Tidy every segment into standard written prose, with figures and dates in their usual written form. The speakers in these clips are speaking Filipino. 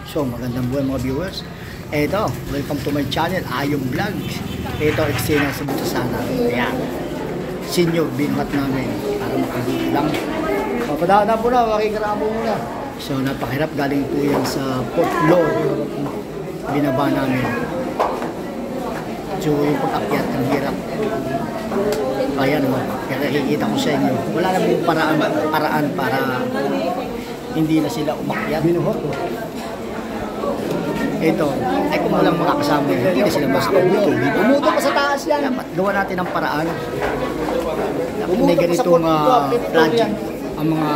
So magandang buhay mga viewers. Eto, welcome to my channel, Ayong Vlogs. Ito, eksena sa buto sana. Ayan. Senior binuhat namin para makabuti lang. Papadaan po na, makikaramo muna. So napakahirap, galing po yan sa 4th floor. Binaba namin. So yung pag-akyat, ang hirap. Ayan o, kaya nakikita ko sa inyo. Wala na pong paraan para hindi na sila umakyat. Binuhat ko. Ito, ay kung walang makakasama, hindi na sila makakabuto. Bumuto pa sa taas yan. Dapat gawa natin ang paraan. Dapat may ganitong project ang mga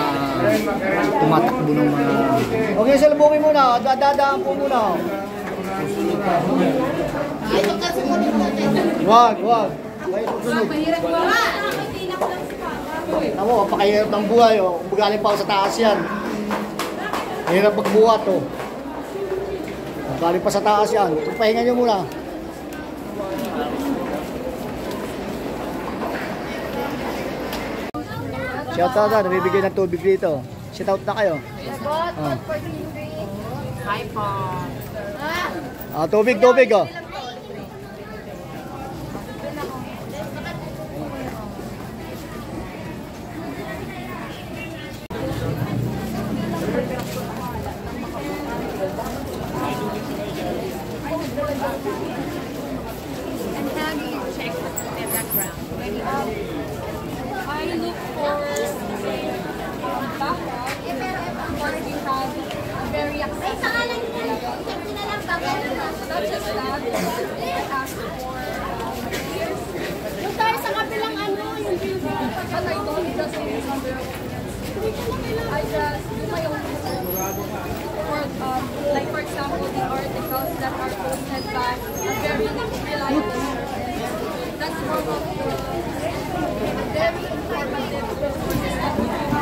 tumatakbo ng mga... Okay, salubungin muna. Dadaan po muna. Wag. Mahirap ba? Tamo, kapakahirap ng buhay. Galing pa ako sa taas yan. Mahirap magbuhat o. Galing pa sa taas yan. Pahinga nyo muna. Shout out na, nabibigay ng tubig dito. Shout out na kayo. Hi po. Tubig oh. And how do you check the background? I look for backup or we have a very accessible. Not just that, I ask for years. Yung tayo sa kabilang ano, yung building. But I don't just use I just do my own research. Like for example, the articles that are posted by a very reliable source. That's one of the very informative sources that we have.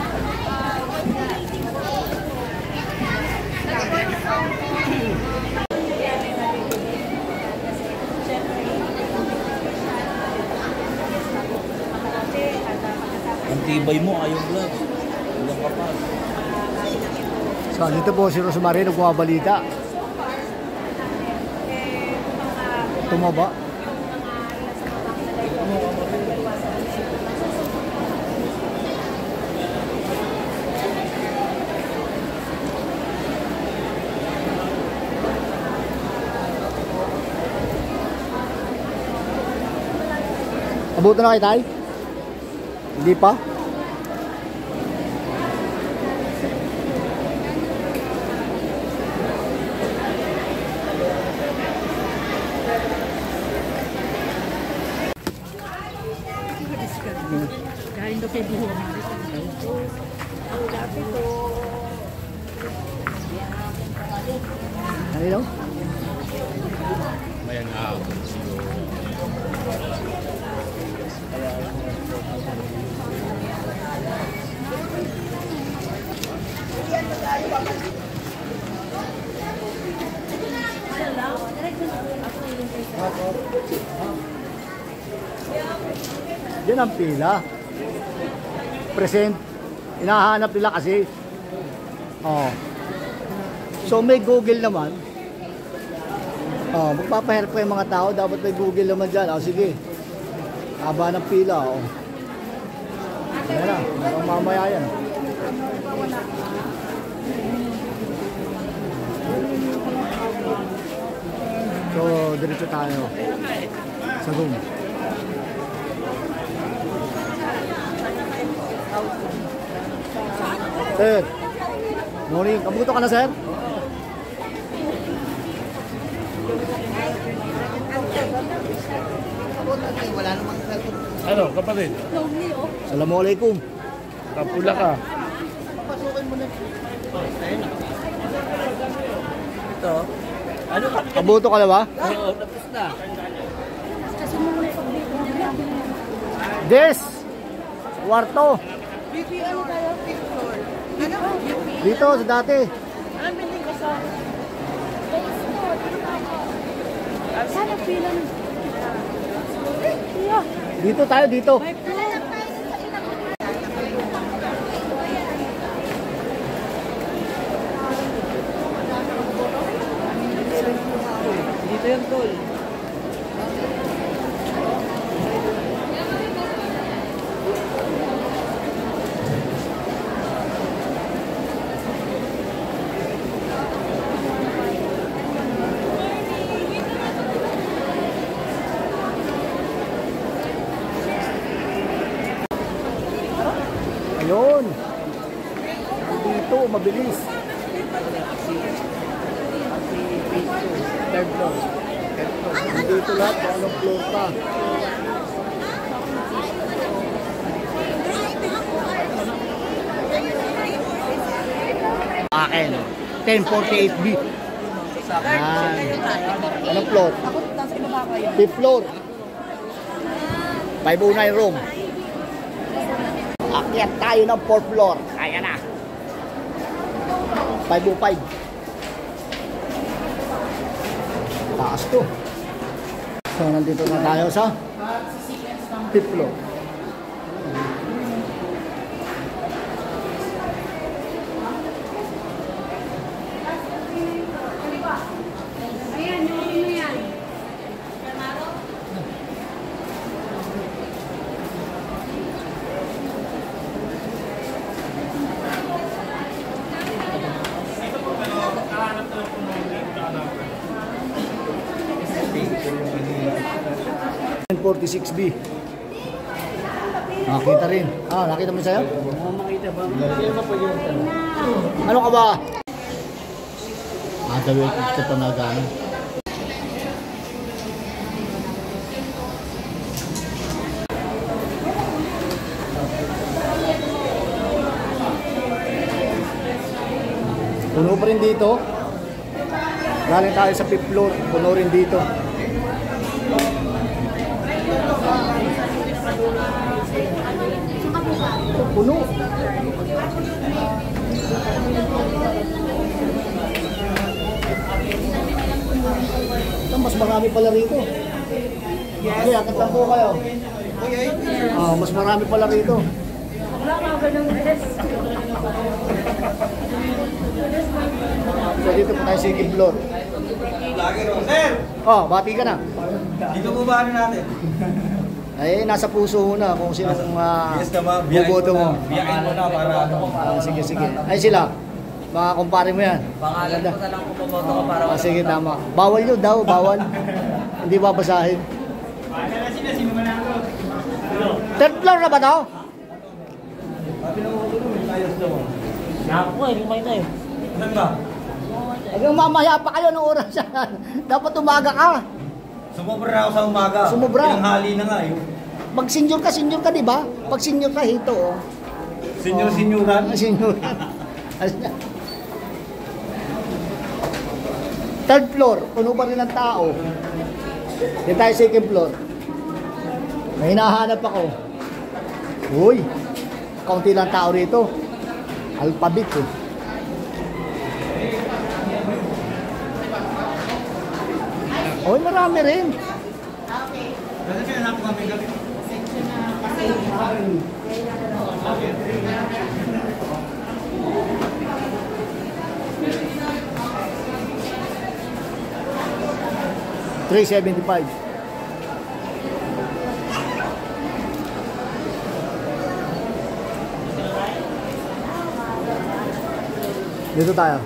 Like for example, ang tibay mo, Ayong Vlogs. Walang kapal. So, dito po si Rosemary nagbumabalita. Tumaba. Abuto na kayo, Tay? Hindi pa? Kain do kay buho mari sa ito. Ang gabi to. Ano yun? May ang ahapon siguro. Yan ang pila. Present. Inahanap nila kasi. So may Google naman. Magpapahirap ko yung mga tao. Dapat may Google naman dyan. Sige. Haba ng pila. Ayan na. Hanggang mamaya yan. So diretso tayo sa room. Sir, morning. Kabuto ka na, sir? Ano, kapatid? Assalamualaikum. Kapula ka. Ito. Ano ka? Kabuto ka na ba? Oo, tapos na. Des! Kwarto. Ano tayo? Fifth floor. Ano? Dito, sa dati. Ang building ko sa... Sana pila ng... Dito tayo, dito. May pila. Dito yung tol. Ayun. Dito, mabilis. Third floor. Dito lahat, kung anong floor pa. Akin, 1048B. Yan. Anong floor? Ako, nasa ibaba ko yun. 5th floor. 509 room. Akyat tayo ng 4th floor. Kaya na. 505. Taas to. So, nandito na tayo sa 5th floor. Ayan, yung ano yan. 46B. Nakita rin. Ah, nakita mo sa'yo? Makita ba? Sino ba po yun? Ano ka ba? Dawit ito pa na gano'n. Puno pa rin dito. Galing tayo sa 5th floor. Puno rin dito. Ito, puno. Ito, mas marami pala rito. Okay, akit lang po kayo. Mas marami pala rito. So dito po tayo sa 2nd floor. Sir! Bati ka na. Dito po ba ano natin? Ay, nasa puso mo na kung sinong Yes na ba? buboto mo. Biyakin mo na para ano. Sige, sige. Ay sila, mga kumpare mo yan. Pangalan ko na lang kung pumoto ko para Sige, tama. Bawal yun daw, bawal. Hindi babasahin. 3rd floor na ba to? Ayos daw. Naku eh, lumay tayo. Saan ba? Hanggang mamaya pa kayo ng oras yan. Dapat umaga ka. Sumobra ako sa umaga. Sumobra? Pinanghali na nga yun. Pag senior ka, di ba? Pag senior ka, hito. Oh. Senyoran. Senior. 3rd floor, puno pa rin ng tao. Dito tayo 2nd floor. May hinahanap ako. Uy, kaunti lang tao rito. Alphabet eh. Uy, marami rin. Kasi pinanap ko kami gabi. $375. Dito tayo.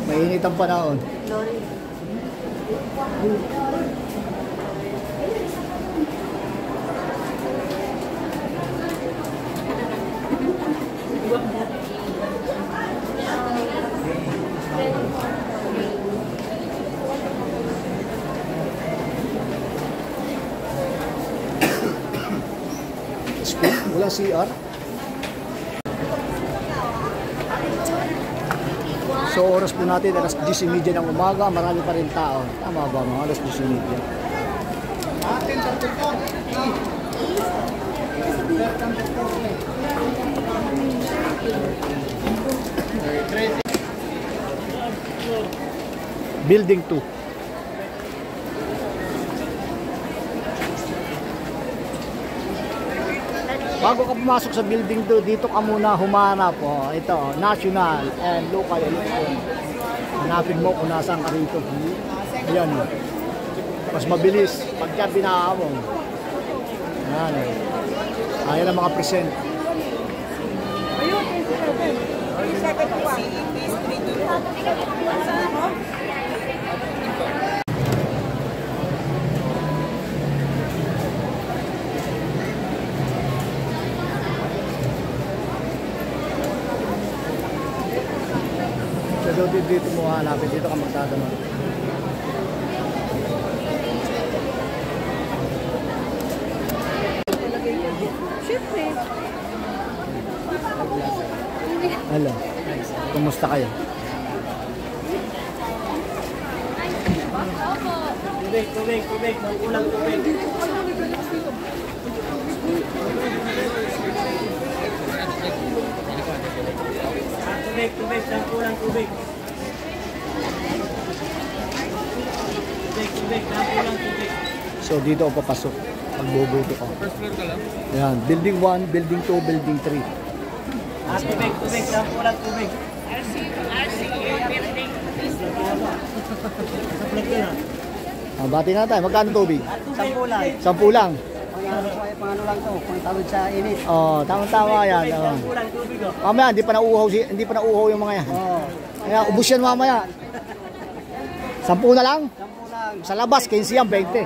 Mainit ang panahon. Wala CR. So oras po natin, alas 10:30 ng umaga, marami pa rin tao. Tama ba mga alas 10:30? Building 2. Bago ka pumasok sa building do, dito ka muna humanap. Oh, ito, national and local election. Hanapin mo kung nasaan ka rito. Ayan. Oh. Mas mabilis pagka binahamon. Ayan. Oh. Ayan ang mga present. So dito mo hanapin, dito ka magdadama. Siyempre. Hello. Kumusta kayo? Tubig. Kulang tubig. Tubig. Kulang tubig. Kulang tubig. So dito ako papasok. Magboboto ko. First floor ka lang? Ayan. Building 1, Building 2, Building 3. Tubig. Kulang tubig. Bati na tayo. Magkano tubig? 10 lang. 10 lang. Pangano lang to, kung tawid sa init. Oh, tama-tama yan. Oh. Kulang tubig oh. Mamaya, hindi pa nauuhaw yung mga yan. Kaya ubus yan mamaya. 10 na lang? 10 lang. Sa labas, 15 yan, 20. Dito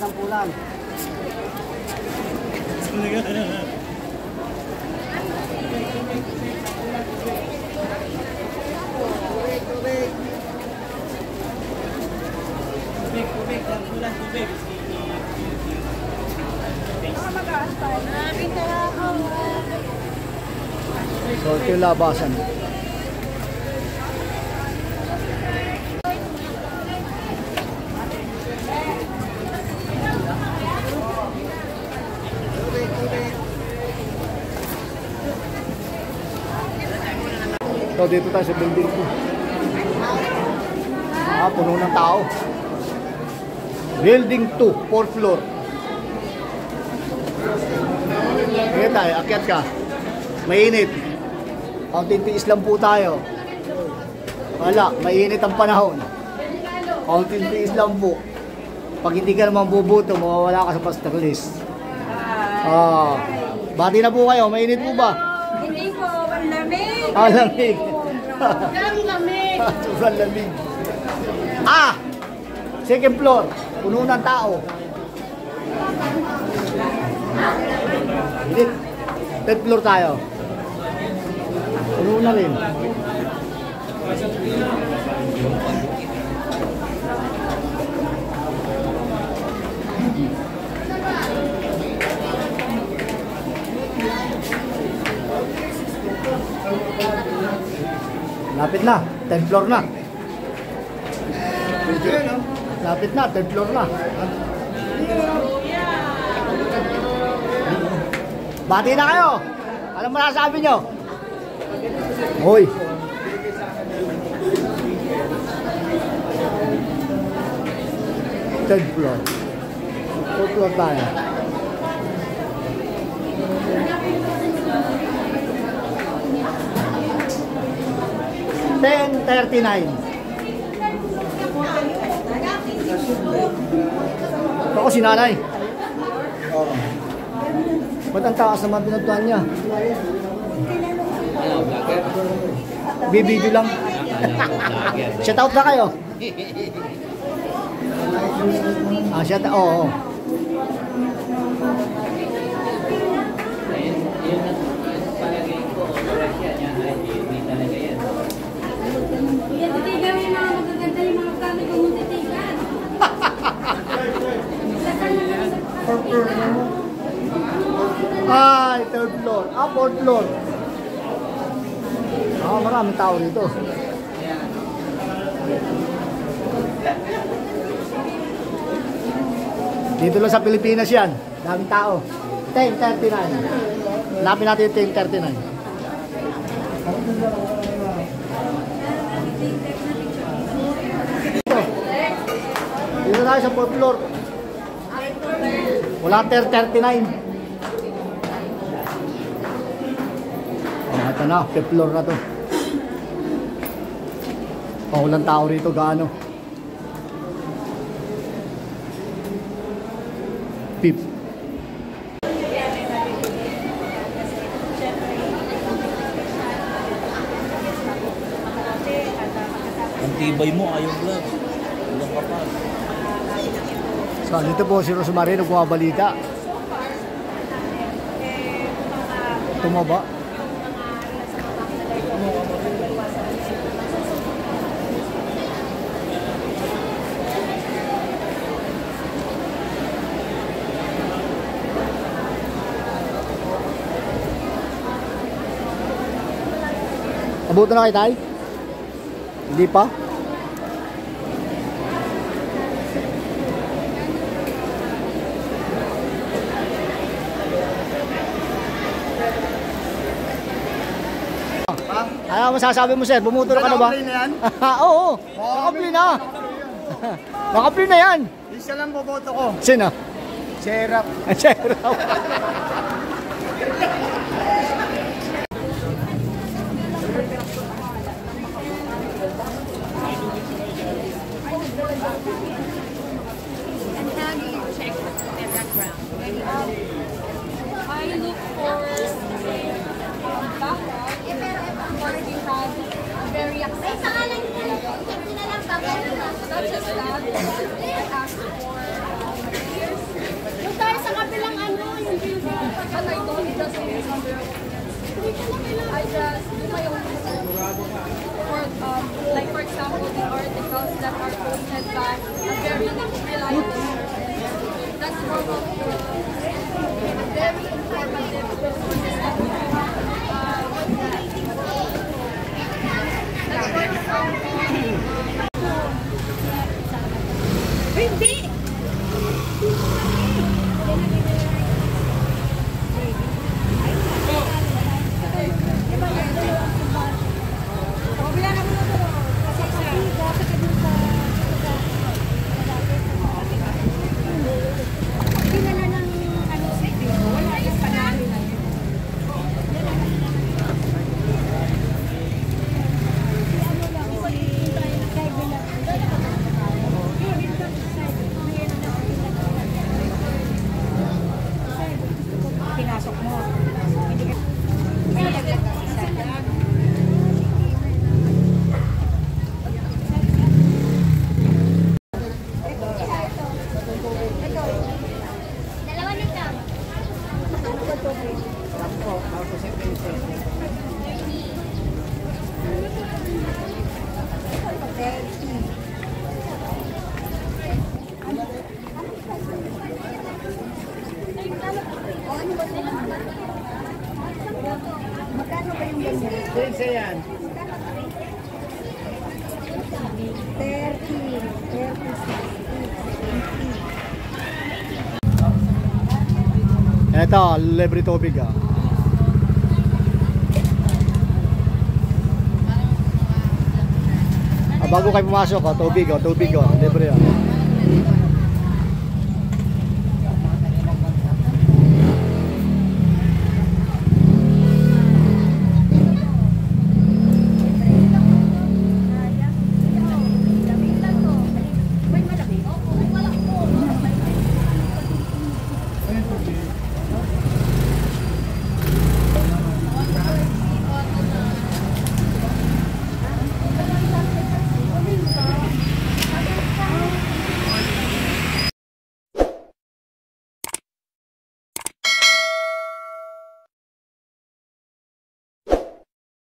10 lang. Tubig. Kulang tubig. So, ito yung labasan. So, dito tayo sa building ko. Puno ng tao. Building 2, 4th floor. Ngayon tayo, akyat ka. Mainit. Kaunting tiis lang po tayo. Wala, mainit ang panahon. Kaunting tiis lang po. Pag hindi ka naman bubuto, mawawala ka sa pastor list. Bati na po kayo, mainit po ba? Hindi po, ang lamig. Lamig. Ang lamig. Sobrang lamig. Second floor, puno ng tao. Third floor tayo. Puno na rin. Lapit na, 10th floor na. Lapit na, 3rd floor na. Bati na kayo. Alam mo na sabi nyo? Hoy. Third floor. 4th floor tayo. $10.39. Ako si nanay. Ba't ang taas naman pinagtuan niya? Bibidyo lang. Shout out na kayo. Shout out. Oo. Titigan yung mga magaganda yung mga gamit kung titigan. Ay, 3rd floor. 4th floor. Maraming tao rito. Dito lang sa Pilipinas yan. Daming tao. 10.39. Hanapin natin yung 10.39. Dito tayo sa 4th floor. Wala 10.39. Ito na, fifth floor na to. Paulang tao rito gaano. Fifth. Ang tibay mo, ayong vlog. Walang kapal. So, dito po si Rosemary nagbumabalita. Tumaba. Abuto na kay Tay? Hindi pa? Ano masasabi mo, sir? Bumuto na ka na ba? Naka-play na yan? Oo, naka-play na. Naka-play na yan. Isa lang boboto ko. Sino? Serap. Sir. And how do you check the background? I look for background. Of course, we have a very accessible. Not just that, I ask for materials. Yung tayo sa kabilang ano, yung building. But I don't just use I just do my own research. Like for example, the articles that are posted by a very reliable source. That's one of the very informative sources that we have. Like for example, Hindi! Pinasok mo. dalawa nito. Magkano ba yung ganyan? Isa yan. 30, 36, Ito, libre tubig ah. Bago kayo pumasok, tubig, libre ah.